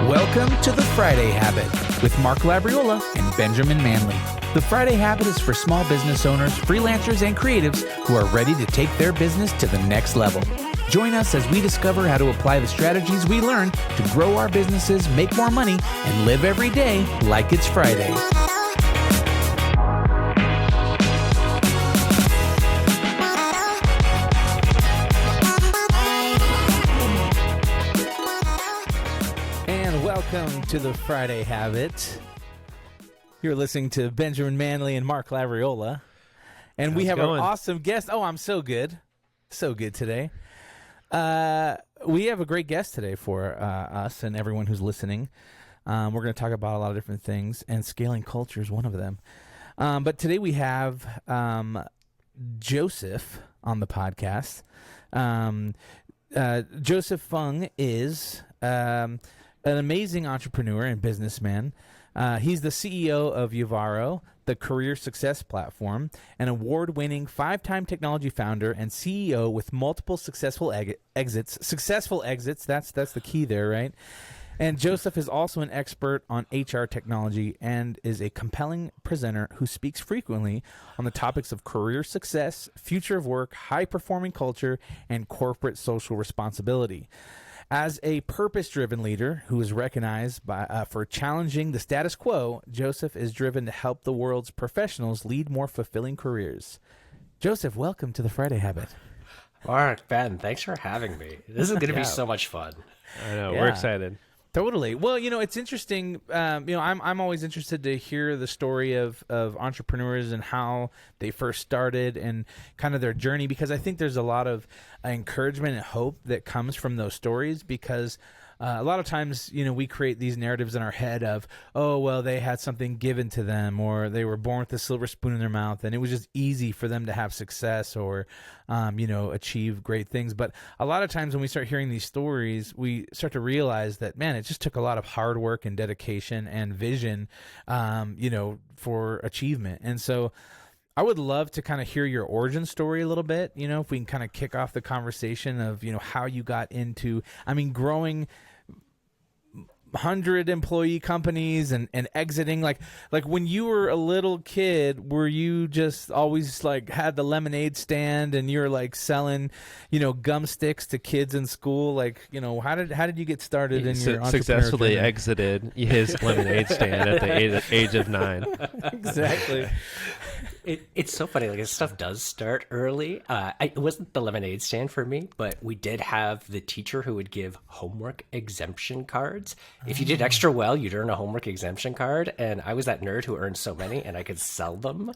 Welcome to the Friday Habit with Marc Labriola and Benjamin Manley. The Friday Habit is for small business owners, freelancers, and creatives who are ready to take their business to the next level. Join us as we discover how to apply the strategies we learned to grow our businesses, make more money, and live every day like it's Friday. Welcome to the Friday Habit. You're listening to Benjamin Manley and Marc Labriola. And we have an awesome guest. Oh, I'm so good. So good today. We have a great guest today for us and everyone who's listening. We're going to talk about a lot of different things, and scaling culture is one of them. But today we have Joseph on the podcast. Joseph Fung is an amazing entrepreneur and businessman. He's the CEO of Yovaro, the career success platform, an award-winning 5-time technology founder and CEO with multiple successful exits. Successful exits, that's the key there, right? And Joseph is also an expert on HR technology and is a compelling presenter who speaks frequently on the topics of career success, future of work, high-performing culture, and corporate social responsibility. As a purpose-driven leader who is recognized for challenging the status quo, Joseph is driven to help the world's professionals lead more fulfilling careers. Joseph, welcome to the Friday Habit. Marc, Ben, thanks for having me. This is going to be so much fun. I know, we're excited. Totally. Well, it's interesting. I'm always interested to hear the story of entrepreneurs and how they first started and kind of their journey, because I think there's a lot of encouragement and hope that comes from those stories, because a lot of times, we create these narratives in our head of, oh, well, they had something given to them, or they were born with a silver spoon in their mouth, and it was just easy for them to have success or, achieve great things. But a lot of times when we start hearing these stories, we start to realize that, man, it just took a lot of hard work and dedication and vision, for achievement. And so I would love to kind of hear your origin story a little bit, if we can kind of kick off the conversation of, how you got into, growing 100 employee companies and exiting, like when you were a little kid, were you just always had the lemonade stand and you're selling, gum sticks to kids in school? How did you get started in your successfully journey? Exited his lemonade stand at the age of 9. Exactly. It's so funny. This stuff does start early. It wasn't the lemonade stand for me, but we did have the teacher who would give homework exemption cards. If you did extra well, you'd earn a homework exemption card. And I was that nerd who earned so many, and I could sell them.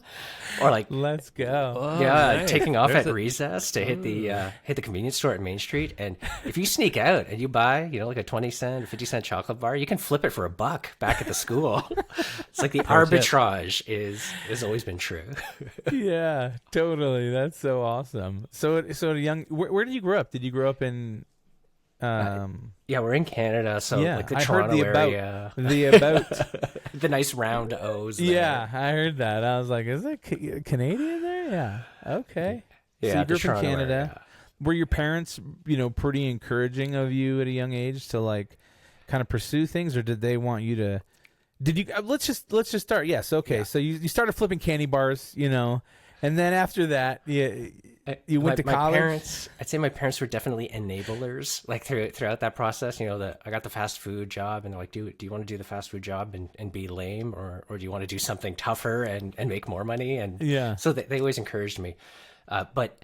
Or let's go. Nice. Taking off at recess to hit the convenience store at Main Street. And if you sneak out and you buy, a 20-cent, 50-cent chocolate bar, you can flip it for $1 back at the school. It's like the arbitrage has always been true. Yeah, totally. That's so awesome. So where did you grow up? Did you grow up in? Yeah, we're in Canada, so the Toronto area. The nice round O's. There. Yeah, I heard that. I was like, is it Canadian there? Yeah. Okay. Yeah, so you grew up in Toronto Canada. Area. Were your parents, pretty encouraging of you at a young age to kind of pursue things, or did they want you to? Did you? Let's just start. Yes. Okay. Yeah. So you started flipping candy bars, and then after that, you went to college. I'd say my parents were definitely enablers. Throughout that process, I got the fast food job, and they're like, do you want to do the fast food job and be lame, or do you want to do something tougher and make more money? And so they always encouraged me. But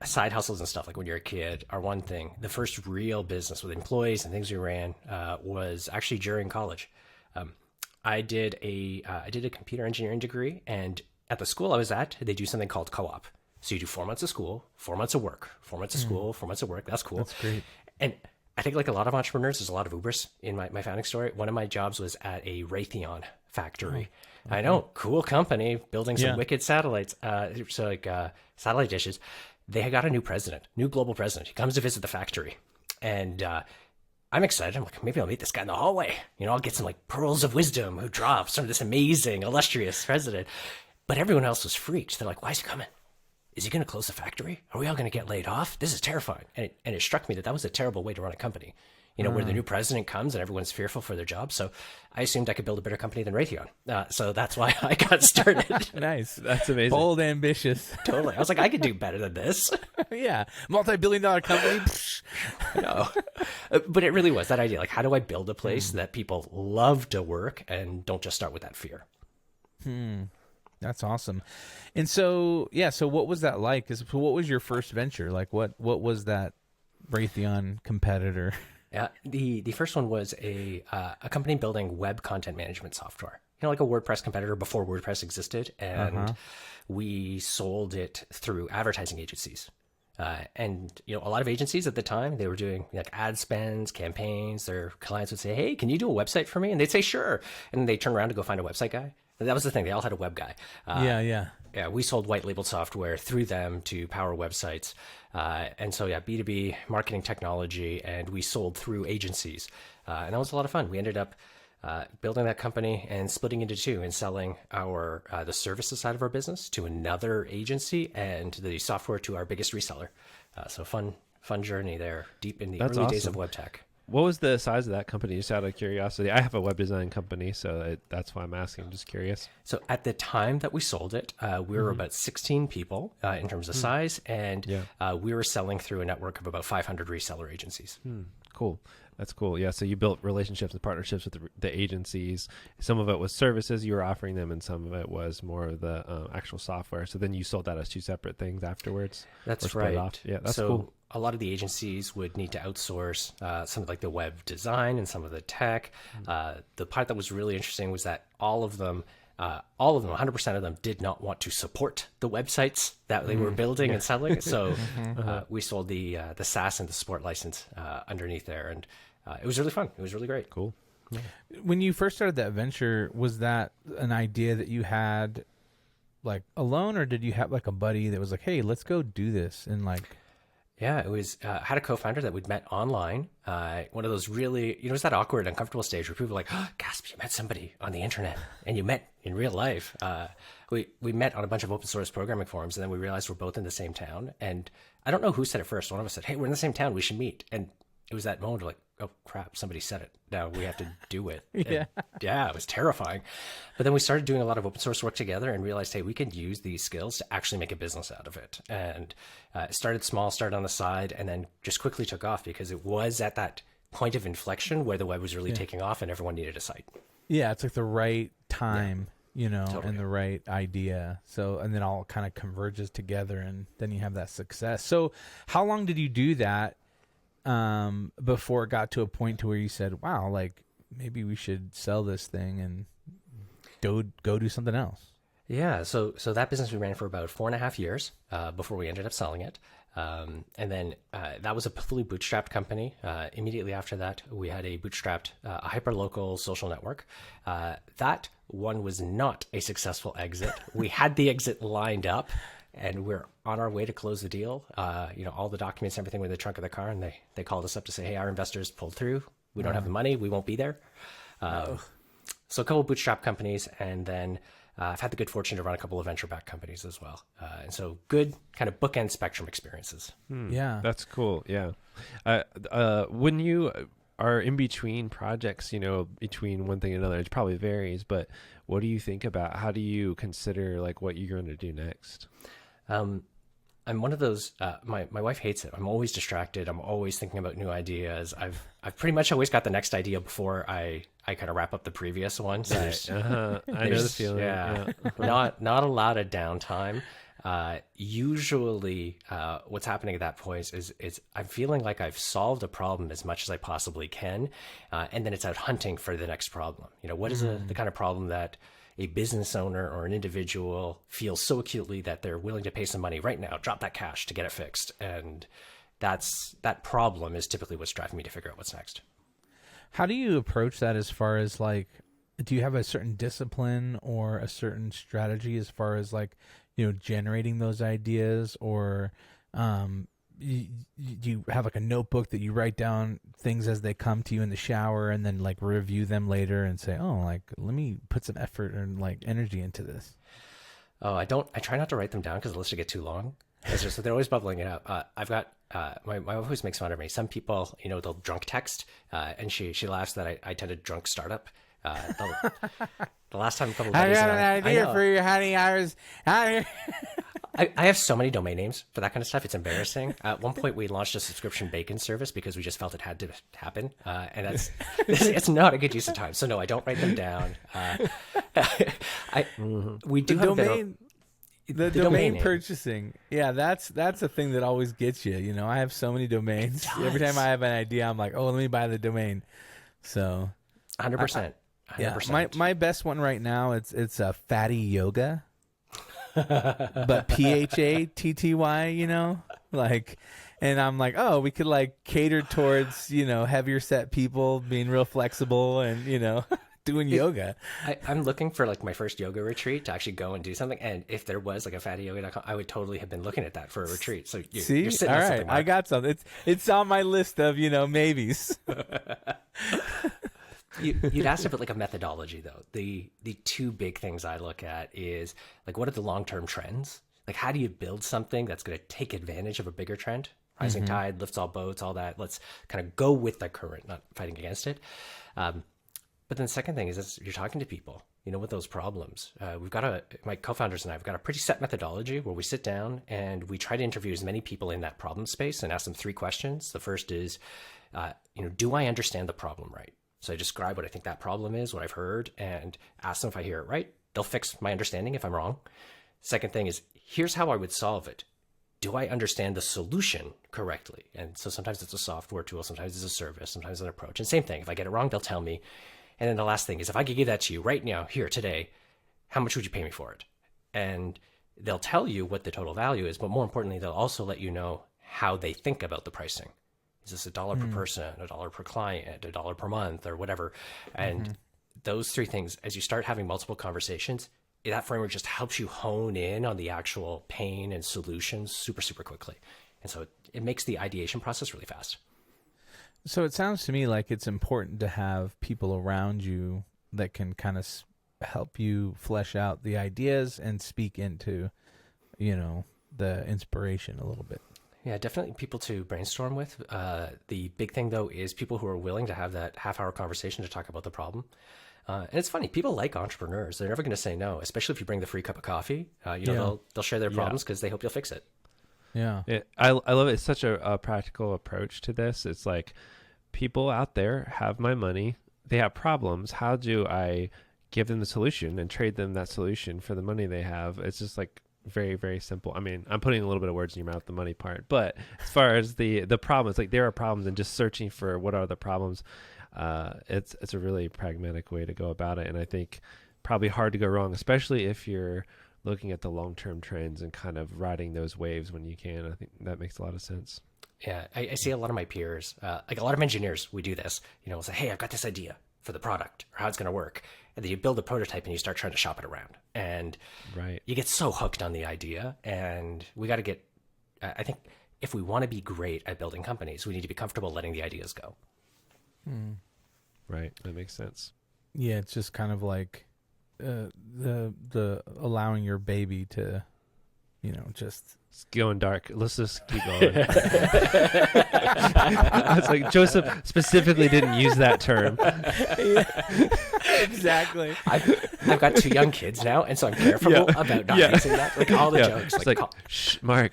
side hustles and stuff, when you're a kid, are one thing. The first real business with employees and things we ran was actually during college. I did a computer engineering degree, and at the school I was at, they do something called co-op. So you do 4 months of school, 4 months of work, 4 months of school, 4 months of work. That's cool. That's great. And I think a lot of entrepreneurs, there's a lot of Ubers in my founding story. One of my jobs was at a Raytheon factory. Oh, okay. I know, cool company, building some wicked satellites. Satellite dishes. They had got a new global president. He comes to visit the factory, and I'm excited. I'm like, maybe I'll meet this guy in the hallway. I'll get some pearls of wisdom who drops from this amazing, illustrious president. But everyone else was freaked. They're like, why is he coming? Is he going to close the factory? Are we all going to get laid off? This is terrifying. And it struck me that was a terrible way to run a company. where the new president comes and everyone's fearful for their job. So I assumed I could build a better company than Raytheon. So that's why I got started. Nice. That's amazing. Bold, ambitious. Totally. I was like, I could do better than this. Yeah. Multi-billion-dollar company. No. But it really was that idea. Like, how do I build a place that people love to work and don't just start with that fear? That's awesome. And so, so what was that like? What was your first venture? Like, what was that Raytheon competitor? Yeah, the first one was a company building web content management software. Like a WordPress competitor before WordPress existed, and we sold it through advertising agencies. And a lot of agencies at the time, they were doing like ad spends, campaigns. Their clients would say, "Hey, can you do a website for me?" And they'd say, "Sure." And they'd turn around to go find a website guy. And that was the thing; they all had a web guy. Yeah, we sold white labeled software through them to power websites. And so, B2B marketing technology, and we sold through agencies. And that was a lot of fun. We ended up building that company and splitting into two and selling our the services side of our business to another agency and the software to our biggest reseller. So fun journey there, deep in the early days of web tech. What was the size of that company, just out of curiosity? I have a web design company, so that's why I'm asking. I'm just curious. So at the time that we sold it, we were about 16 people in terms of size, and we were selling through a network of about 500 reseller agencies. Cool. That's cool. Yeah. So you built relationships and partnerships with the agencies. Some of it was services you were offering them, and some of it was more of the actual software. So then you sold that as two separate things afterwards. That's right. Yeah, that's so cool. A lot of the agencies would need to outsource some of like the web design and some of the tech. The part that was really interesting was that all of them, 100% of them did not want to support the websites that they were building and selling. So we sold the SaaS and the support license underneath there, and it was really fun. It was really great. Cool. When you first started that venture, was that an idea that you had like alone, or did you have like a buddy that was like, "Hey, let's go do this"? And like, yeah, it was, had a co-founder that we'd met online. One of those really, it was that awkward, uncomfortable stage where people are like, "Oh, gasp, you met somebody on the internet and you met in real life." We met on a bunch of open source programming forums, and then we realized we're both in the same town. And I don't know who said it first. One of us said, "Hey, we're in the same town. We should meet." And it was that moment of like, oh crap, somebody said it. Now we have to do it. Yeah. Yeah, it was terrifying. But then we started doing a lot of open source work together and realized, hey, we can use these skills to actually make a business out of it. And it started small, started on the side, and then just quickly took off because it was at that point of inflection where the web was really taking off and everyone needed a site. Yeah, it's like the right time, Totally. and the right idea. So, and then all kind of converges together, and then you have that success. So how long did you do that before it got to a point to where you said, wow, like maybe we should sell this thing and go do something else? Yeah, so that business we ran for about 4.5 years before we ended up selling it. And then that was a fully bootstrapped company. Immediately after that, we had a bootstrapped, a hyperlocal social network. That one was not a successful exit. We had the exit lined up, and we're on our way to close the deal. All the documents, everything were in the trunk of the car, and they called us up to say, hey, our investors pulled through. We don't have the money. We won't be there. So a couple of bootstrap companies, and then I've had the good fortune to run a couple of venture-backed companies as well. And so good kind of bookend spectrum experiences. Yeah. That's cool. Yeah. When you are in between projects, between one thing and another, it probably varies, but what do you think about, how do you consider like what you're going to do next? I'm one of those, my wife hates it. I'm always distracted. I'm always thinking about new ideas. I've pretty much always got the next idea before I kind of wrap up the previous one. So I know the feeling. Yeah. Not a lot of downtime. Usually, what's happening at that point is I'm feeling like I've solved a problem as much as I possibly can. And then it's out hunting for the next problem. What is the kind of problem that a business owner or an individual feels so acutely that they're willing to pay some money right now, drop that cash to get it fixed. And that problem is typically what's driving me to figure out what's next. How do you approach that as far as like, do you have a certain discipline or a certain strategy as far as like, generating those ideas, or you have like a notebook that you write down things as they come to you in the shower and then like review them later and say, oh, like let me put some effort and like energy into this? Oh, I try not to write them down because the list would get too long. It's just they're always bubbling it up. I've got my wife always makes fun of me. Some people, they'll drunk text, and she laughs that I tend to drunk startup. The last time a couple of I buddies got and an I idea know. for you, honey. I was out here. I have so many domain names for that kind of stuff. It's embarrassing. At one point, we launched a subscription bacon service because we just felt it had to happen, and that's it's not a good use of time. So no, I don't write them down. We do The have a bit of domain, the domain domain name. purchasing. Yeah, that's a thing that always gets you. You know, I have so many domains. Every time I have an idea, I'm like, oh, let me buy the domain. So 100%. yeah, my best one right now, it's a fatty yoga. But PHATTY, like, and I'm like, oh, we could like cater towards, heavier set people being real flexible and, doing yoga. I'm looking for like my first yoga retreat to actually go and do something. And if there was like a fattyyoga.com, I would totally have been looking at that for a retreat. So See, you're sitting all on right, something, Marc. I got something. It's on my list of, maybes. You'd asked about like a methodology though. The two big things I look at is like what are the long-term trends? Like how do you build something that's going to take advantage of a bigger trend? Rising tide lifts all boats, all that. Let's kind of go with the current, not fighting against it. But then the second thing is you're talking to people, with those problems. My co-founders and I have got a pretty set methodology where we sit down and we try to interview as many people in that problem space and ask them 3 questions. The first is, do I understand the problem right? So I describe what I think that problem is, what I've heard, and ask them if I hear it right. They'll fix my understanding if I'm wrong. Second thing is, here's how I would solve it. Do I understand the solution correctly? And so sometimes it's a software tool, sometimes it's a service, sometimes an approach. And same thing, if I get it wrong, they'll tell me. And then the last thing is, if I could give that to you right now, here, today, how much would you pay me for it? And they'll tell you what the total value is, but more importantly, they'll also let you know how they think about the pricing. Is this $1 per person, $1 per client, $1 per month, or whatever? And those 3 things, as you start having multiple conversations, that framework just helps you hone in on the actual pain and solutions super, super quickly. And so it makes the ideation process really fast. So it sounds to me like it's important to have people around you that can kind of help you flesh out the ideas and speak into, the inspiration a little bit. Yeah, definitely people to brainstorm with. The big thing, though, is people who are willing to have that half-hour conversation to talk about the problem. And it's funny, people like entrepreneurs. They're never going to say no, especially if you bring the free cup of coffee. They'll share their problems because they hope you'll fix it. Yeah. I love it. It's such a practical approach to this. It's like people out there have my money. They have problems. How do I give them the solution and trade them that solution for the money they have? It's just like very, very simple. I mean, I'm putting a little bit of words in your mouth, the money part, but as far as the problems, like there are problems and just searching for what are the problems. It's a really pragmatic way to go about it. And I think probably hard to go wrong, especially if you're looking at the long-term trends and kind of riding those waves when you can. I think that makes a lot of sense. Yeah, I see a lot of my peers, like a lot of engineers, we do this, say, hey, I've got this idea for the product or how it's going to work. And then you build a prototype and you start trying to shop it around. And you get so hooked on the idea. And we got to get, I think if we want to be great at building companies, we need to be comfortable letting the ideas go. Right. That makes sense. Yeah, it's just kind of like the allowing your baby to, just it's going dark. Let's just keep going. I was like, Joseph specifically didn't use that term. Exactly. I've got 2 young kids now, and so I'm careful about not using that. Like all the jokes. It's like shh, Marc,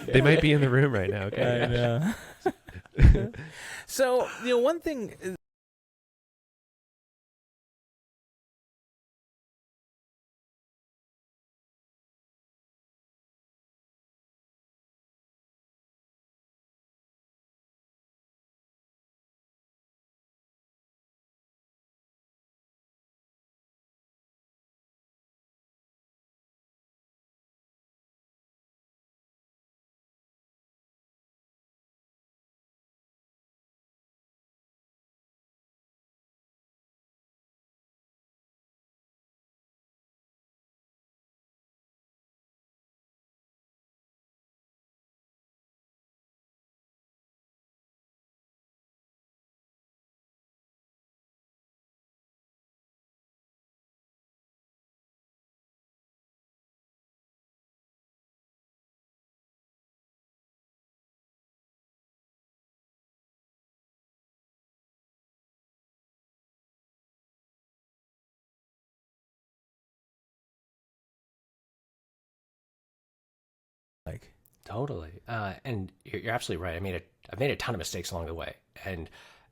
they might be in the room right now. Okay. I know. So, one thing Totally. And you're absolutely right. I've made a ton of mistakes along the way. And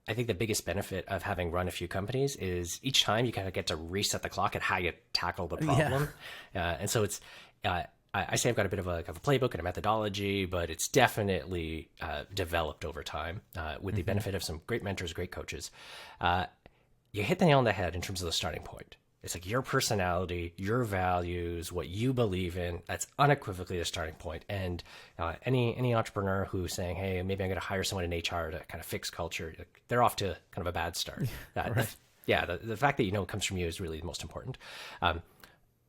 I think the biggest benefit of having run a few companies is each time you kind of get to reset the clock at how you tackle the problem. And so it's, I say I've got a bit of a playbook and a methodology, but it's definitely developed over time with the benefit of some great mentors, great coaches. You hit the nail on the head in terms of the starting point. It's like your personality, your values, what you believe in, that's unequivocally the starting point. And any entrepreneur who's saying, hey, maybe I'm going to hire someone in HR to kind of fix culture, they're off to kind of a bad start. Right. The fact that you know it comes from you is really the most important.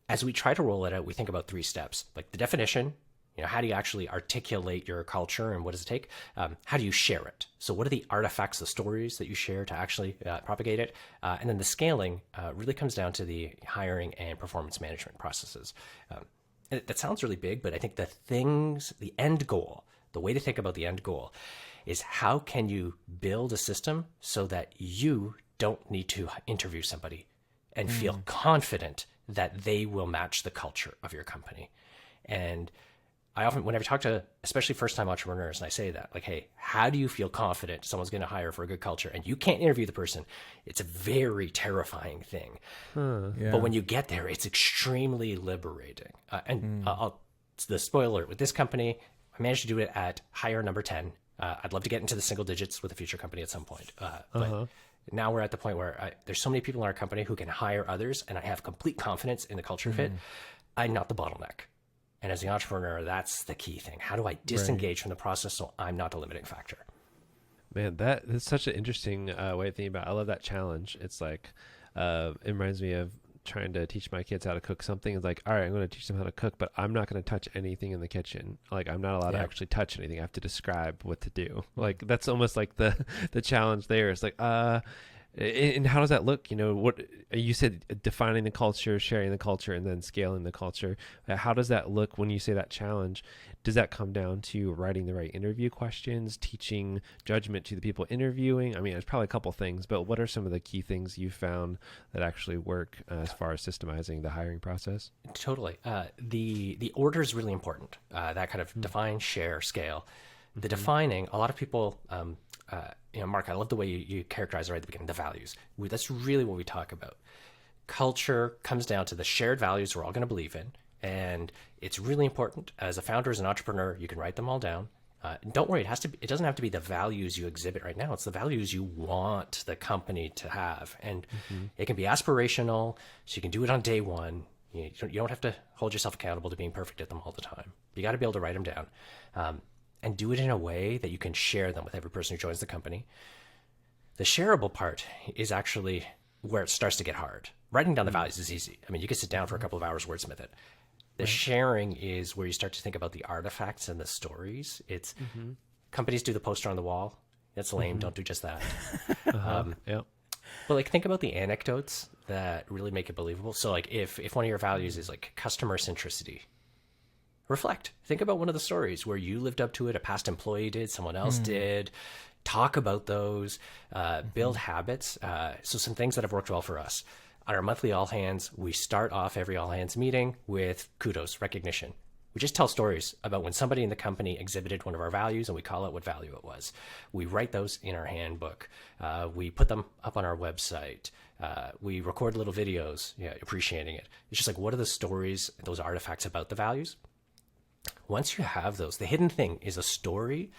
As we try to roll it out, we think about 3 steps, like the definition. How do you actually articulate your culture and what does it take? How do you share it? So what are the artifacts, the stories that you share to actually propagate it? And then the scaling really comes down to the hiring and performance management processes. That sounds really big, but I think the end goal, the way to think about the end goal is how can you build a system so that you don't need to interview somebody and feel confident that they will match the culture of your company. And I often, whenever I talk to, especially first-time entrepreneurs, and I say that, like, hey, how do you feel confident someone's going to hire for a good culture? And you can't interview the person. It's a very terrifying thing. Yeah. But when you get there, it's extremely liberating. The spoiler, with this company, I managed to do it at hire number 10. I'd love to get into the single digits with a future company at some point. But now we're at the point where there's so many people in our company who can hire others, and I have complete confidence in the culture fit. I'm not the bottleneck. And as the entrepreneur, that's the key thing. How do I disengage from the process so I'm not the limiting factor? Man, that's such an interesting way of thinking about it. I love that challenge. It's like, it reminds me of trying to teach my kids how to cook something. It's like, all right, I'm going to teach them how to cook, but I'm not going to touch anything in the kitchen. Like, I'm not allowed to actually touch anything. I have to describe what to do. Like, that's almost like the challenge there. It's like, and how does that look? What you said, defining the culture, sharing the culture, and then scaling the culture. How does that look when you say that challenge? Does that come down to writing the right interview questions, teaching judgment to the people interviewing? I mean, there's probably a couple things, but what are some of the key things you found that actually work as far as systemizing the hiring process? Totally. The order is really important. That kind of define, share, scale. The defining, a lot of people, Marc, I love the way you characterize it right at the beginning, the values. That's really what we talk about. Culture comes down to the shared values we're all going to believe in. And it's really important. As a founder, as an entrepreneur, you can write them all down. Don't worry, it doesn't have to be the values you exhibit right now. It's the values you want the company to have. And it can be aspirational, so you can do it on day one. You don't have to hold yourself accountable to being perfect at them all the time. You got to be able to write them down. And do it in a way that you can share them with every person who joins the company. The shareable part is actually where it starts to get hard. Writing down the values is easy. I mean, you can sit down for a couple of hours, wordsmith it. The sharing is where you start to think about the artifacts and the stories. It's companies do the poster on the wall. That's lame. Don't do just that. But like, think about the anecdotes that really make it believable. So like, if one of your values is like customer centricity, reflect. Think about one of the stories where you lived up to it, a past employee did, someone else did. Talk about those, build habits. So some things that have worked well for us. On our monthly all hands, we start off every all hands meeting with kudos, recognition. We just tell stories about when somebody in the company exhibited one of our values, and we call out what value it was. We write those in our handbook. We put them up on our website. We record little videos, appreciating it. It's just like, what are the stories, those artifacts about the values? Once you have those, the hidden thing is a story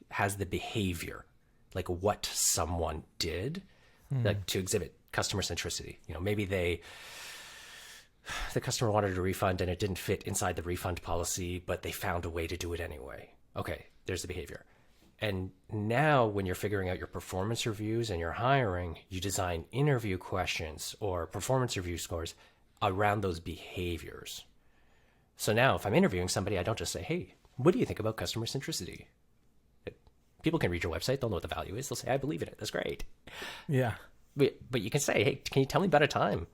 has the behavior, like what someone did, like to exhibit customer centricity. Maybe the customer wanted a refund and it didn't fit inside the refund policy, but they found a way to do it anyway. Okay, there's the behavior. And now when you're figuring out your performance reviews and you're hiring, you design interview questions or performance review scores around those behaviors. So now if I'm interviewing somebody, I don't just say, hey, what do you think about customer centricity? People can read your website. They'll know what the value is. They'll say, I believe in it. That's great. Yeah. But you can say, hey, can you tell me about a time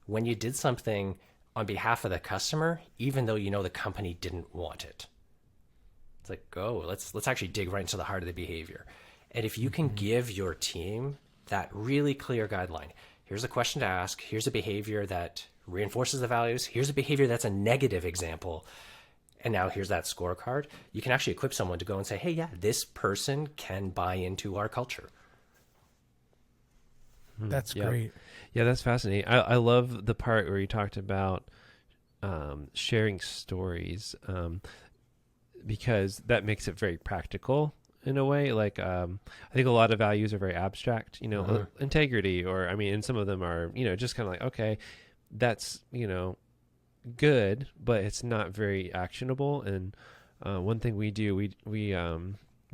when you did something on behalf of the customer, even though you know the company didn't want it? It's like, let's actually dig right into the heart of the behavior. And if you can give your team that really clear guideline, here's a question to ask, here's a behavior that reinforces the values, here's a behavior that's a negative example, and now here's that scorecard, you can actually equip someone to go and say, hey, yeah, this person can buy into our culture. That's Yeah. great. Yeah, that's fascinating. I love the part where you talked about sharing stories, because that makes it very practical in a way. Like, I think a lot of values are very abstract, integrity, or, I mean, and some of them are, just kind of like, okay, that's, good, but it's not very actionable. And one thing we do, we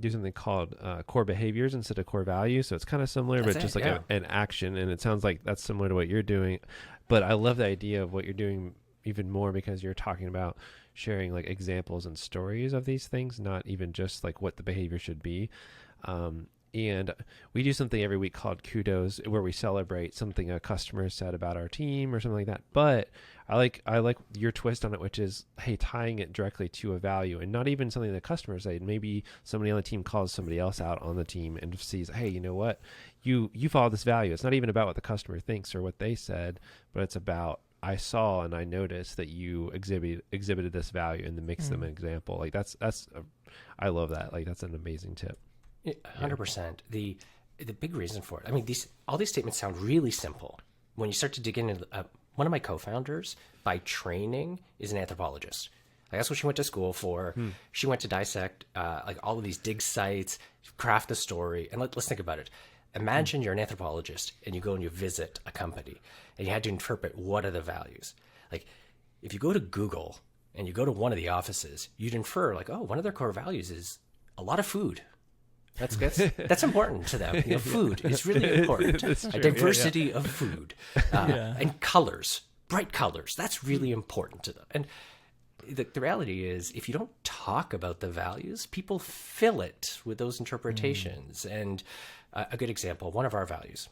do something called core behaviors instead of core values. So it's kind of similar, but just like an action. And it sounds like that's similar to what you're doing. But I love the idea of what you're doing even more, because you're talking about sharing like examples and stories of these things, not even just like what the behavior should be. And we do something every week called Kudos, where we celebrate something a customer said about our team or something like that. But I like your twist on it, which is, hey, tying it directly to a value, and not even something the customer said. Maybe somebody on the team calls somebody else out on the team and sees, hey, you know what, you follow this value. It's not even about what the customer thinks or what they said, but it's about, I saw and I noticed that you exhibited this value, and then makes them an example. Like I love that. Like, that's an amazing tip. 100%. The big reason for it, I mean, all these statements sound really simple. When you start to dig into one of my co-founders, by training, is an anthropologist. Like, that's what she went to school for. She went to dissect like all of these dig sites, craft the story. And let's think about it. Imagine you're an anthropologist and you go and you visit a company and you had to interpret what are the values. Like, if you go to Google and you go to one of the offices, you'd infer like, oh, one of their core values is a lot of food. That's important to them. Food is really important. A diversity of food and colors, bright colors. That's really important to them. And the reality is, if you don't talk about the values, people fill it with those interpretations. And a good example, one of our values,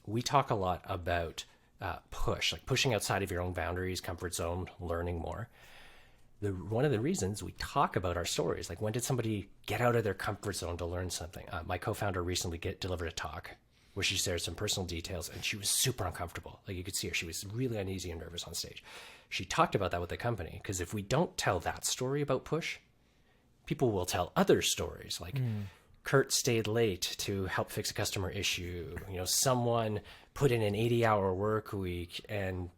we talk a lot about pushing outside of your own boundaries, comfort zone, learning more. One of the reasons we talk about our stories, like, when did somebody get out of their comfort zone to learn something? My co-founder recently delivered a talk where she shared some personal details, and she was super uncomfortable. Like, you could see her, she was really uneasy and nervous on stage. She talked about that with the company, because if we don't tell that story about push, people will tell other stories, like Kurt stayed late to help fix a customer issue. Someone put in an 80-hour work week, and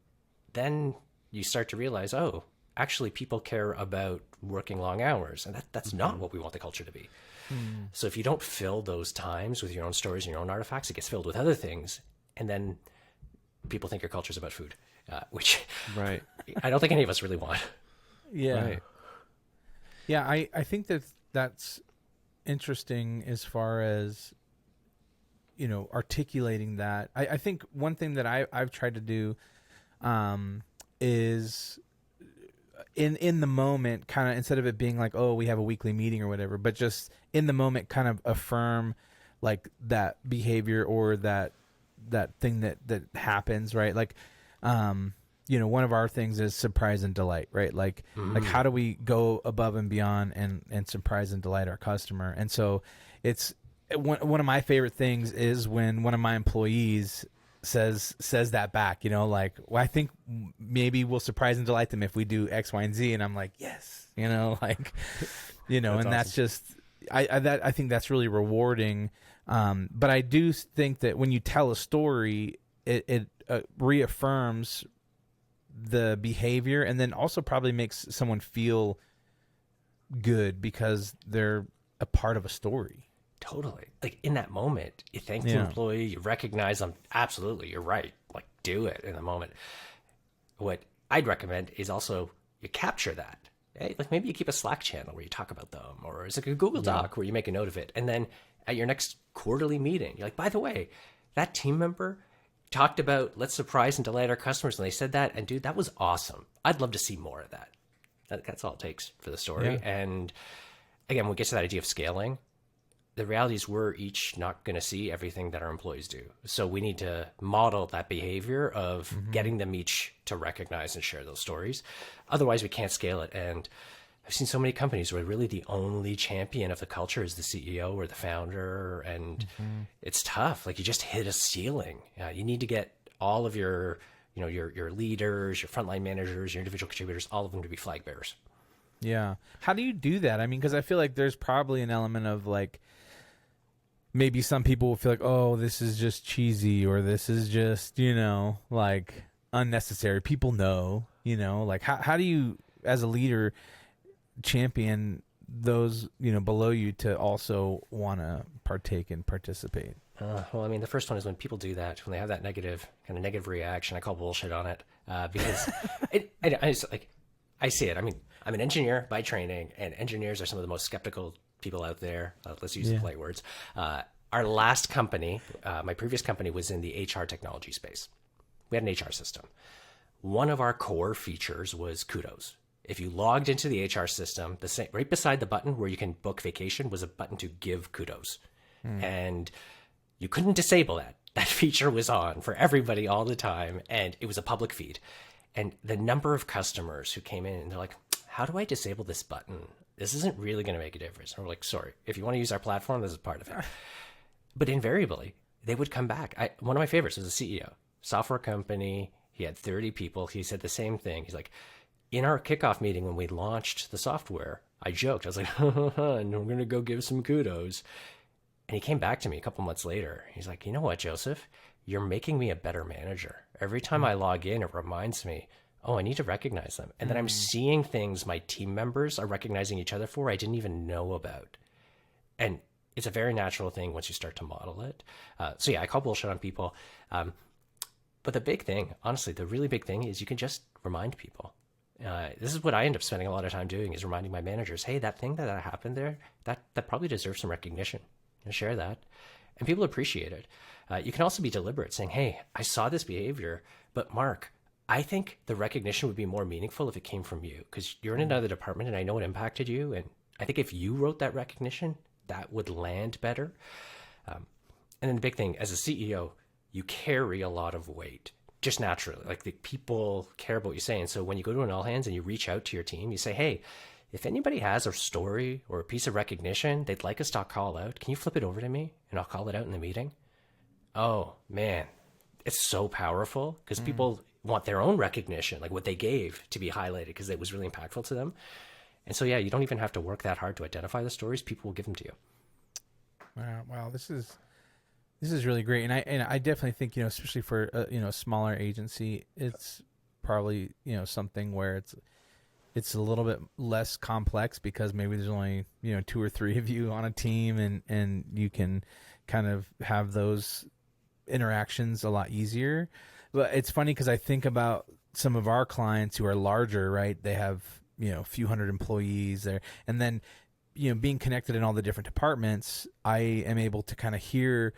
then you start to realize, oh, actually people care about working long hours, and that's not what we want the culture to be. So if you don't fill those times with your own stories and your own artifacts, it gets filled with other things, and then people think your culture is about food, which Right. I don't think any of us really want. Yeah. Right. Yeah, I think that's interesting as far as, articulating that. I think one thing that I've tried to do is in the moment, kind of, instead of it being like, oh, we have a weekly meeting or whatever, but just in the moment kind of affirm like that behavior or that thing that happens, right? Like, one of our things is surprise and delight, right? Like how do we go above and beyond and surprise and delight our customer? And so it's one of my favorite things is when one of my employees says that back, like, well, I think maybe we'll surprise and delight them if we do X, Y, and Z. And I'm like, yes, like, and awesome. that's just, I think that's really rewarding. But I do think that when you tell a story, it reaffirms the behavior, and then also probably makes someone feel good because they're a part of a story. Totally. Like, in that moment, you thank the employee, you recognize them. Absolutely, you're right. Like, do it in the moment. What I'd recommend is also you capture that. Hey, like, maybe you keep a Slack channel where you talk about them, or it's like a Google Doc where you make a note of it. And then at your next quarterly meeting, you're like, by the way, that team member talked about let's surprise and delight our customers, and they said that, and dude, that was awesome. I'd love to see more of that. That's all it takes for the story. Yeah. And again, when we get to that idea of scaling, the reality is we're each not going to see everything that our employees do. So we need to model that behavior of getting them each to recognize and share those stories. Otherwise, we can't scale it. And I've seen so many companies where really the only champion of the culture is the CEO or the founder. And it's tough. Like, you just hit a ceiling. You need to get all of your, your leaders, your frontline managers, your individual contributors, all of them to be flag bearers. Yeah. How do you do that? I mean, because I feel like there's probably an element of like, maybe some people will feel like, oh, this is just cheesy, or this is just, like unnecessary. People know, like how do you, as a leader, champion those, below you to also want to partake and participate? Well, I mean, the first one is when people do that, when they have that negative reaction. I call bullshit on it because I see it. I mean, I'm an engineer by training, and engineers are some of the most skeptical people out there. Let's use the polite words. Our last company, my previous company, was in the HR technology space. We had an HR system. One of our core features was kudos. If you logged into the HR system, right beside the button where you can book vacation was a button to give kudos. And you couldn't disable that. That feature was on for everybody all the time, and it was a public feed. And the number of customers who came in and they're like, how do I disable this button? This isn't really going to make a difference. And we're like, sorry, if you want to use our platform, this is part of it. But invariably, they would come back. One of my favorites was a CEO, software company. He had 30 people. He said the same thing. He's like, in our kickoff meeting when we launched the software, I joked. I was like, and we're going to go give some kudos. And he came back to me a couple months later. He's like, you know what, Joseph? You're making me a better manager. Every time I log in, it reminds me, oh, I need to recognize them. And then I'm seeing things my team members are recognizing each other for I didn't even know about. And it's a very natural thing once you start to model it. So yeah, I call bullshit on people. But the big thing, honestly, the really big thing is you can just remind people. This is what I end up spending a lot of time doing, is reminding my managers, hey, that thing that happened there, that probably deserves some recognition. Share that. And people appreciate it. You can also be deliberate, saying, hey, I saw this behavior, but Marc, I think the recognition would be more meaningful if it came from you, because you're in another department and I know it impacted you. And I think if you wrote that recognition, that would land better. And then the big thing, as a CEO, you carry a lot of weight, just naturally. Like, the people care about what you say. And so when you go to an all hands and you reach out to your team, you say, hey, if anybody has a story or a piece of recognition they'd like us to call out, can you flip it over to me and I'll call it out in the meeting? Oh, man, it's so powerful, because people want their own recognition, like what they gave, to be highlighted because it was really impactful to them. And so, yeah, you don't even have to work that hard to identify the stories. People will give them to you. Wow, this is really great, and I definitely think, especially for a smaller agency, it's probably something where it's a little bit less complex, because maybe there's only 2 or 3 of you on a team, and you can kind of have those interactions a lot easier. But it's funny, because I think about some of our clients who are larger, right? They have a few hundred employees there, and then being connected in all the different departments, I am able to kind of hear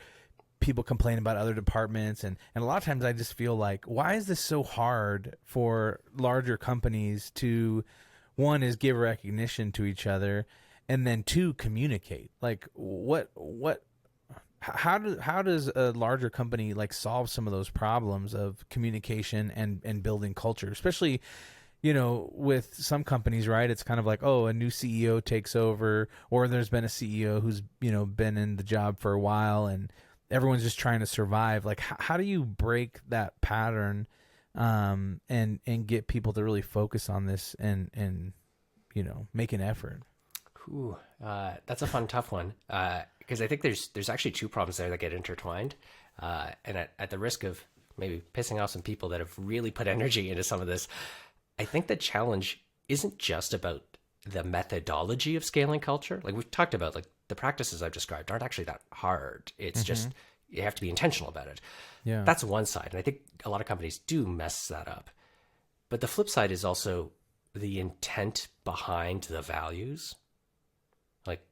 people complain about other departments, and a lot of times I just feel like, why is this so hard for larger companies to, one, is give recognition to each other, and then 2, communicate? Like, how does a larger company like solve some of those problems of communication and building culture, especially with some companies, right? It's kind of like, oh, a new CEO takes over, or there's been a CEO who's been in the job for a while, and everyone's just trying to survive. Like, how do you break that pattern, and get people to really focus on this and make an effort? Ooh, that's a fun, tough one. Because I think there's actually 2 problems there that get intertwined. And at the risk of maybe pissing off some people that have really put energy into some of this, I think the challenge isn't just about the methodology of scaling culture. Like we've talked about, like the practices I've described aren't actually that hard. It's just, you have to be intentional about it. Yeah. That's one side. And I think a lot of companies do mess that up. But the flip side is also the intent behind the values. Like,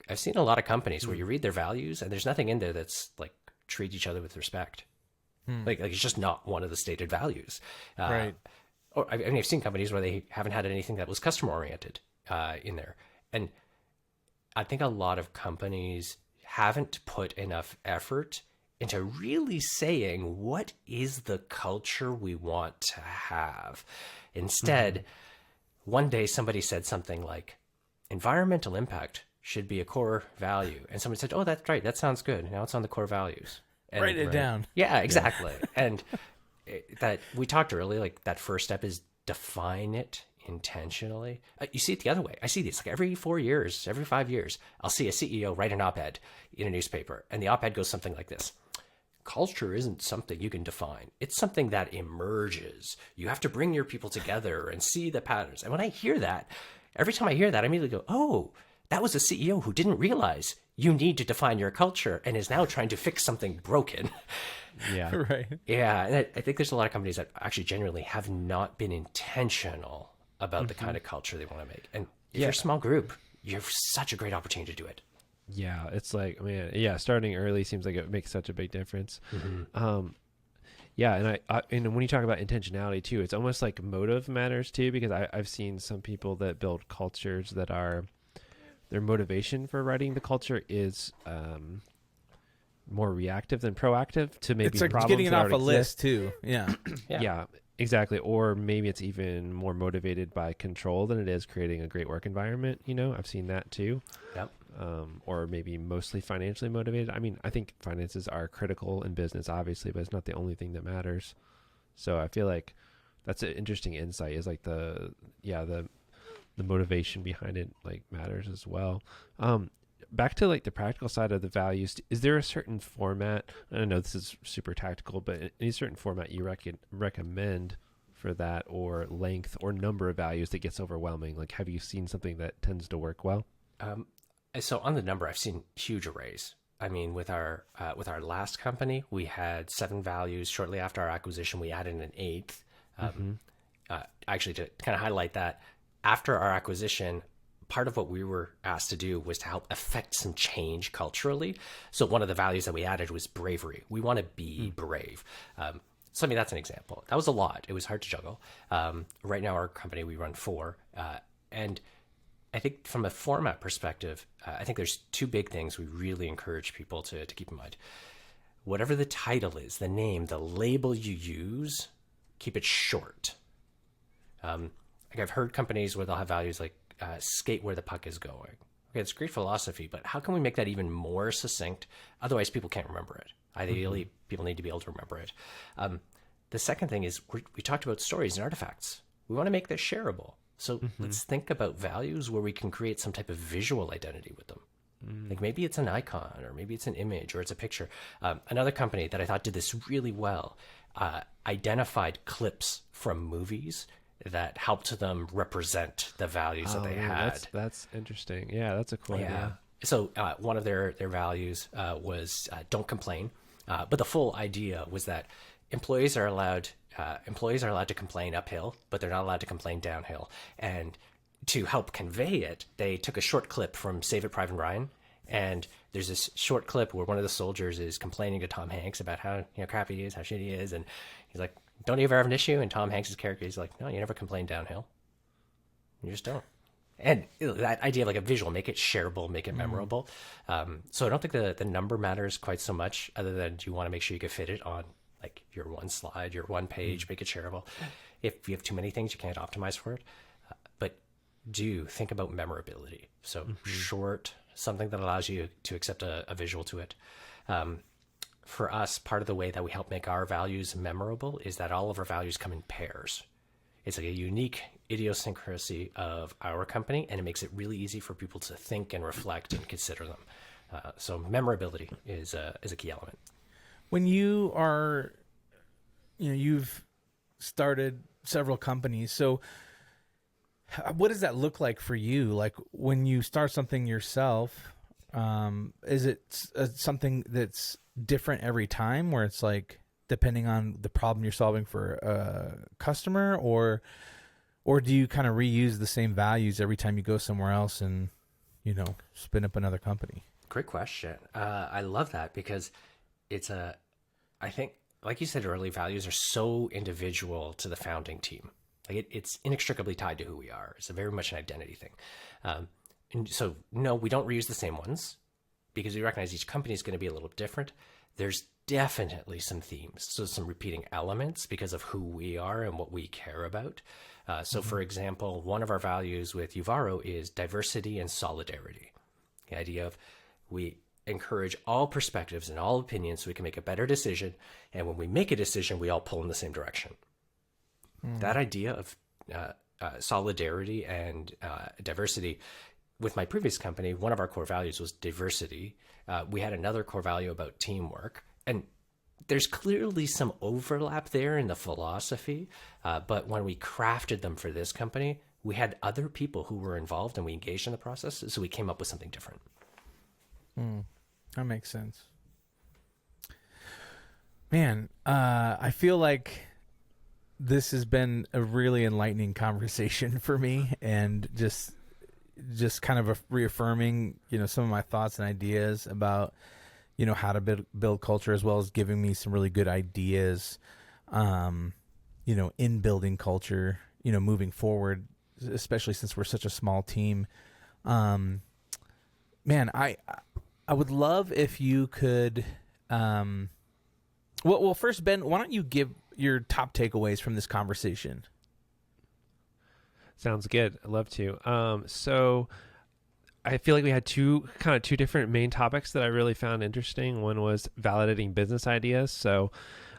I've seen a lot of companies where you read their values and there's nothing in there that's like, treat each other with respect. Like it's just not one of the stated values. Right. Or I mean, I've seen companies where they haven't had anything that was customer oriented in there. And I think a lot of companies haven't put enough effort into really saying, what is the culture we want to have? Instead, one day somebody said something like, environmental impact should be a core value. And somebody said, oh, that's right. That sounds good. Now it's on the core values. And, Write it down. Yeah, exactly. And that we talked earlier, like that first step is define it intentionally. You see it the other way. I see this like every 4 years, every 5 years, I'll see a CEO write an op-ed in a newspaper, and the op-ed goes something like this. Culture isn't something you can define. It's something that emerges. You have to bring your people together and see the patterns. And when I hear that, every time I hear that, I immediately go, oh, that was a CEO who didn't realize you need to define your culture and is now trying to fix something broken. Yeah. Right. Yeah, and I think there's a lot of companies that actually genuinely have not been intentional about the kind of culture they want to make. And if you're a small group, you have such a great opportunity to do it. Yeah, it's like, man, yeah, starting early seems like it makes such a big difference. Yeah, and and when you talk about intentionality too, it's almost like motive matters too, because I've seen some people that build cultures that are, their motivation for writing the culture is more reactive than proactive to maybe It's like problems getting it that off a already list exist. too. Yeah. Yeah, exactly. Or maybe it's even more motivated by control than it is creating a great work environment. You know, I've seen that too. Yep. Or maybe mostly financially motivated. I mean, I think finances are critical in business, obviously, but it's not the only thing that matters. So I feel like that's an interesting insight, is like the motivation behind it like matters as well. Back to like the practical side of the values, is there a certain format? I don't know, this is super tactical, but any certain format you recommend for that, or length or number of values that gets overwhelming? Like, have you seen something that tends to work well? So on the number, I've seen huge arrays. I mean, with our last company, we had 7 values. Shortly after our acquisition, we added an 8th. Actually, to kind of highlight that, after our acquisition, part of what we were asked to do was to help affect some change culturally. So one of the values that we added was bravery. We want to be brave. So I mean, that's an example. That was a lot. It was hard to juggle. Right now, our company, we run 4. And I think from a format perspective, I think there's 2 big things we really encourage people to keep in mind. Whatever the title is, the name, the label you use, keep it short. Like I've heard companies where they'll have values like skate where the puck is going. Okay, it's great philosophy, but how can we make that even more succinct? Otherwise, people can't remember it. Ideally, people need to be able to remember it. The second thing is we talked about stories and artifacts. We want to make this shareable. So let's think about values where we can create some type of visual identity with them. Like maybe it's an icon, or maybe it's an image, or it's a picture. Another company that I thought did this really well identified clips from movies that helped them represent the values that they had. That's interesting. Yeah, that's a cool idea. So one of their values was don't complain, but the full idea was that employees are allowed to complain uphill, but they're not allowed to complain downhill. And to help convey it, they took a short clip from Save It Private Ryan, and there's this short clip where one of the soldiers is complaining to Tom Hanks about how crappy he is, how shitty he is, and he's like, "Don't you ever have an issue?" And Tom Hanks' character is like, "No, you never complain downhill. You just don't." And that idea of like a visual, make it shareable, make it memorable. So I don't think the number matters quite so much, other than you want to make sure you can fit it on like your one slide, your one page, make it shareable. If you have too many things, you can't optimize for it. But do think about memorability. So short, something that allows you to accept a visual to it. For us, part of the way that we help make our values memorable is that all of our values come in pairs. It's like a unique idiosyncrasy of our company, and it makes it really easy for people to think and reflect and consider them. So memorability is a key element. When you are, you've started several companies. So what does that look like for you? Like when you start something yourself, is it something that's different every time, where it's like depending on the problem you're solving for a customer, or do you kind of reuse the same values every time you go somewhere else and, spin up another company? Great question. I love that, because I think, like you said earlier, values are so individual to the founding team. Like it's inextricably tied to who we are. It's very much an identity thing. And so, no, we don't reuse the same ones, because we recognize each company is going to be a little different. There's definitely some themes, so some repeating elements because of who we are and what we care about. So, for example, one of our values with Yovaro is diversity and solidarity. The idea of we encourage all perspectives and all opinions so we can make a better decision. And when we make a decision, we all pull in the same direction. That idea of solidarity and diversity. With my previous company, one of our core values was diversity. We had another core value about teamwork. And there's clearly some overlap there in the philosophy. But when we crafted them for this company, we had other people who were involved and we engaged in the process. So we came up with something different. That makes sense. Man, I feel like this has been a really enlightening conversation for me, and just kind of reaffirming, some of my thoughts and ideas about, how to build culture, as well as giving me some really good ideas, in building culture, moving forward, especially since we're such a small team. Man, I would love if you could, well, first, Ben, why don't you give your top takeaways from this conversation? Sounds good. I'd love to. So I feel like we had two different main topics that I really found interesting. One was validating business ideas. So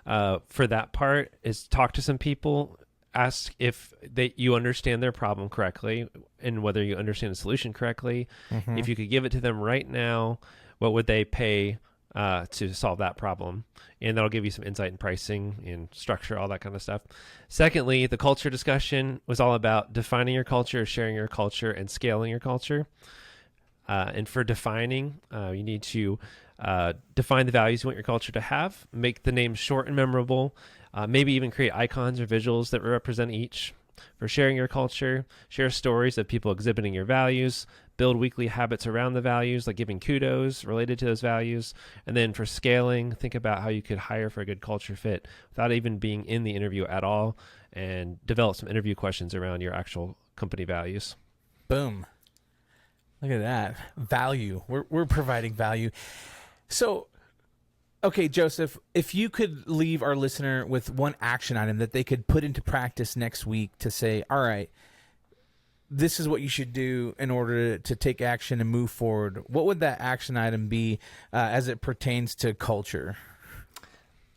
for that part is talk to some people, ask if you understand their problem correctly and whether you understand the solution correctly. Mm-hmm. If you could give it to them right now, what would they pay to solve that problem? And that'll give you some insight in pricing and structure, all that kind of stuff. Secondly, the culture discussion was all about defining your culture, sharing your culture, and scaling your culture. And for defining, you need to define the values you want your culture to have, make the names short and memorable, maybe even create icons or visuals that represent each. For sharing your culture, share stories of people exhibiting your values, build weekly habits around the values, like giving kudos related to those values. And then for scaling, think about how you could hire for a good culture fit without even being in the interview at all, and develop some interview questions around your actual company values. Boom. Look at that. Value. We're providing value. So, okay, Joseph, if you could leave our listener with one action item that they could put into practice next week to say, all right, this is what you should do in order to take action and move forward, what would that action item be as it pertains to culture?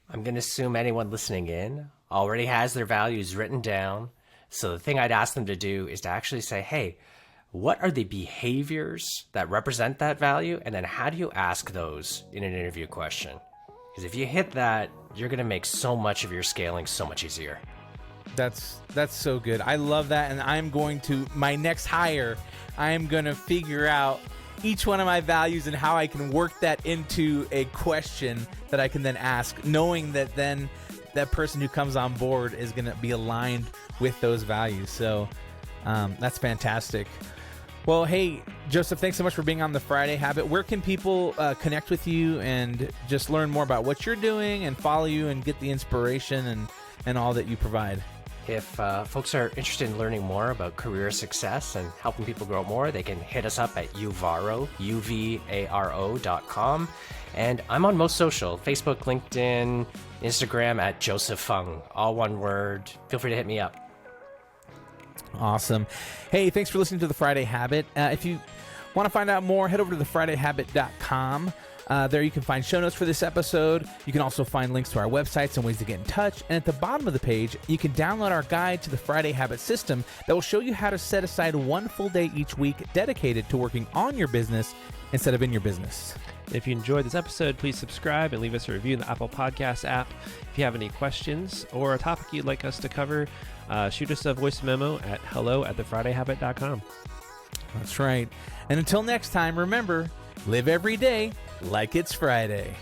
I'm going to assume anyone listening in already has their values written down. So the thing I'd ask them to do is to actually say, hey, what are the behaviors that represent that value? And then how do you ask those in an interview question? Because if you hit that, you're going to make so much of your scaling so much easier. That's so good. I love that. And I'm going to, my next hire, I am going to figure out each one of my values and how I can work that into a question that I can then ask, knowing that then that person who comes on board is going to be aligned with those values. So that's fantastic. Well, hey, Joseph, thanks so much for being on the Friday Habit. Where can people connect with you and just learn more about what you're doing and follow you and get the inspiration and all that you provide? If folks are interested in learning more about career success and helping people grow more, they can hit us up at Yovaro, UVARO.com. And I'm on most social, Facebook, LinkedIn, Instagram at Joseph Fung, all one word. Feel free to hit me up. Awesome. Hey, thanks for listening to The Friday Habit. If you want to find out more, head over to thefridayhabit.com. There you can find show notes for this episode. You can also find links to our websites and ways to get in touch. And at the bottom of the page, you can download our guide to the Friday Habit system that will show you how to set aside one full day each week dedicated to working on your business instead of in your business. If you enjoyed this episode, please subscribe and leave us a review in the Apple Podcasts app. If you have any questions or a topic you'd like us to cover, shoot us a voice memo at hello@thefridayhabit.com. That's right. And until next time, remember, live every day like it's Friday.